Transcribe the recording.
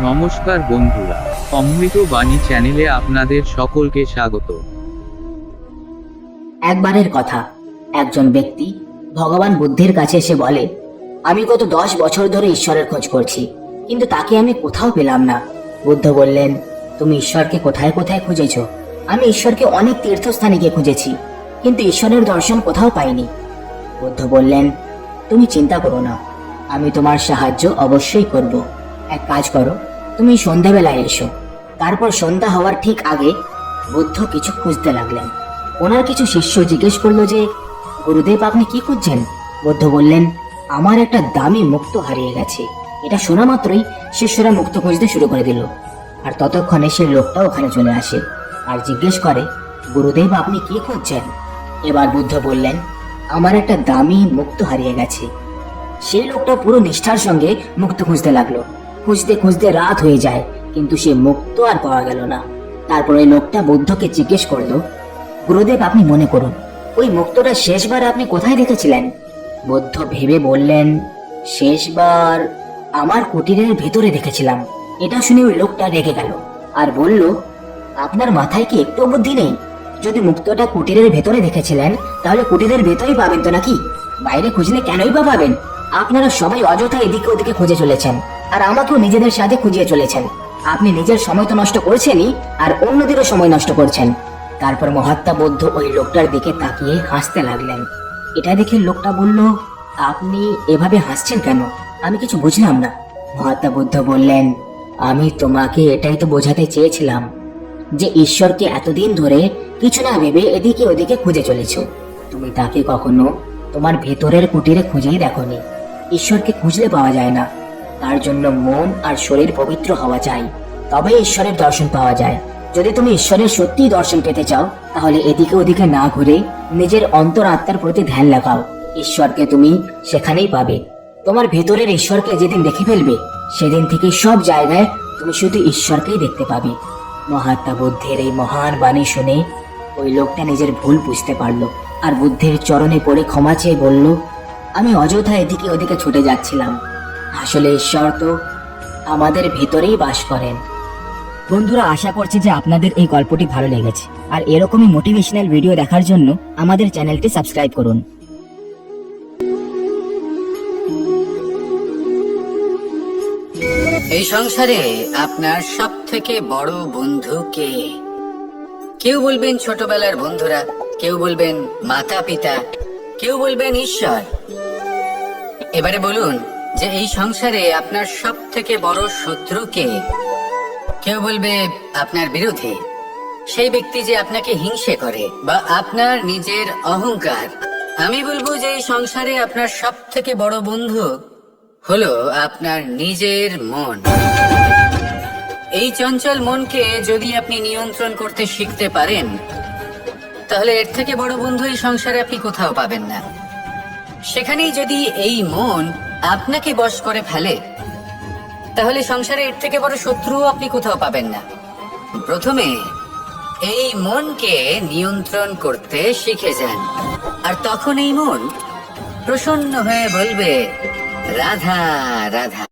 নমস্কার বন্ধুরা, অমৃত বাণী চ্যানেলে আপনাদের সকলকে স্বাগত। একবারের কথা, একজন ব্যক্তি ভগবান বুদ্ধের কাছে এসে বলে, আমি গত 10 বছর ধরে ঈশ্বরের খোঁজ করছি, কিন্তু তাকে আমি কোথাও পেলাম না। বুদ্ধ বললেন, তুমি ঈশ্বরকে কোথায় কোথায় খুঁজেছ? আমি ঈশ্বরকে অনেক তীর্থস্থানে গিয়ে খুঁজেছি, কিন্তু ঈশ্বরের দর্শন কোথাও পাইনি। বুদ্ধ বললেন, তুমি চিন্তা করো না, আমি তোমার সাহায্য অবশ্যই করব। এক কাজ করো, তুমি সন্ধ্যাবেলায় এসো। তারপর সন্ধ্যা হওয়ার ঠিক আগে বুদ্ধ কিছু খুঁজতে লাগলেন। ওনার কিছু শিষ্য জিজ্ঞেস করলো যে, গুরুদেব আপনি কি খুঁজছেন? বুদ্ধ বললেন, আমার একটা দামি মুক্তো হারিয়ে গেছে। এটা শোনা মাত্রই শিষ্যরা মুক্তো খুঁজতে শুরু করে দিল। আর ততক্ষণে সেই লোকটা ওখানে চলে আসে আর জিজ্ঞেস করে, গুরুদেব আপনি কি খুঁজছেন? এবার বুদ্ধ বললেন, আমার একটা দামি মুক্তো হারিয়ে গেছে। সেই লোকটা পুরো নিষ্ঠার সঙ্গে মুক্তো খুঁজতে লাগলো। খুঁজতে খুঁজতে রাত হয়ে যায়, কিন্তু সে মুক্তো আর পাওয়া গেল না। তারপর ওই লোকটা বুদ্ধকে জিজ্ঞেস করলো, গুরুদেব আপনি মনে করুন, ওই মুক্তোটা শেষবার আপনি কোথায় দেখেছিলেন? বুদ্ধ ভেবে বললেন, শেষবার আমার কুটিরের ভেতরে দেখেছিলাম। এটা শুনে ওই লোকটা রেগে গেল আর বলল, আপনার মাথায় কি একটু বুদ্ধি নেই? যদি মুক্তোটা কুটিরের ভেতরে দেখেছিলেন, তাহলে কুটিরের ভেতরেই পাবেন তো নাকি? বাইরে খুঁজলে কেনই বা পাবেন? আপনারা সবাই অযথা এদিকে ওদিকে খুঁজে চলেছেন, আর আমাকেও নিজেদের সাথে খুঁজিয়ে চলেছেন। আপনি নিজের সময় তো নষ্ট করছেনই, আর অন্যদেরও সময় নষ্ট করছেন। তারপর মহাত্মা বুদ্ধ ওই লোকটার দিকে তাকিয়ে হাসতে লাগলেন। এটা দেখে লোকটা বলল, আপনি এভাবে হাসছেন কেন? আমি কিছু বুঝলাম না। মহাত্মা বুদ্ধ বললেন, আমি তোমাকে এটাই তো বোঝাতে চেয়েছিলাম যে ঈশ্বরকে এতদিন ধরে কিছু না ভেবে এদিকে ওদিকে খুঁজে চলেছ। তুমি তাকে কখনো তোমার ভেতরের কুটিরে খুঁজেই দেখোনি। ঈশ্বরকে খুঁজলে পাওয়া যায় না, তার জন্য মন আর শরীর পবিত্র হওয়া চাই, তবে ঈশ্বরের দর্শন পাওয়া যায়। যদি তুমি ঈশ্বরের সত্যিই দর্শন পেতে চাও, তাহলে এদিকে ওদিকে না ঘুরে নিজের অন্তর আত্মার প্রতি ধ্যান লাগাও। ঈশ্বরকে তুমি সেখানেই পাবে। তোমার ভেতরের ঈশ্বরকে যেদিন দেখে ফেলবে, সেদিন থেকে সব জায়গায় তুমি শুধু ঈশ্বরকেই দেখতে পাবে। মহাত্মা বুদ্ধের এই মহান বাণী শুনে ওই লোকটা নিজের ভুল বুঝতে পারলো আর বুদ্ধের চরণে পড়ে ক্ষমা চেয়ে বলল, আমি অযথা এদিকে ওদিকে ছুটে যাচ্ছিলাম। আসলে ঈশ্বর তো আমাদের ভেতরেই বাস করেন। বন্ধুরা, আশা করছি যে আপনাদের এই গল্পটি ভালো লেগেছে, আর এরকমই মোটিভেশনাল ভিডিও দেখার জন্য আমাদের চ্যানেলটি সাবস্ক্রাইব করুন। এই সংসারে আপনার সব থেকে বড় বন্ধু কে? কেউ বলবেন ছোটবেলার বন্ধুরা, কেউ বলবেন মাতা পিতা, কেউ বলবেন ঈশ্বর। এবারে বলুন যে এই সংসারে আপনার সব থেকে বড় শত্রু কে? কেউ বলবে আপনার বিরোধী, সেই ব্যক্তি যে আপনাকে হিংসে করে, বা আপনার নিজের অহংকার। আমি বলবো যে এই সংসারে আপনার সব থেকে বড় বন্ধু হলো আপনার নিজের মন। এই চঞ্চল মনকে যদি আপনি নিয়ন্ত্রণ করতে শিখতে পারেন, তাহলে এর থেকে বড় বন্ধু এই সংসারে আপনি কোথাও পাবেন না। সেখানেই যদি এই মন আপনাকে বশ করে ফেলে, তাহলে সংসারে এর থেকে বড় শত্রু আপনি কোথাও পাবেন না। প্রথমে এই মনকে নিয়ন্ত্রণ করতে শিখে যান, আর তখন এই মন প্রসন্ন হয়ে বলবে, রাধা রাধা।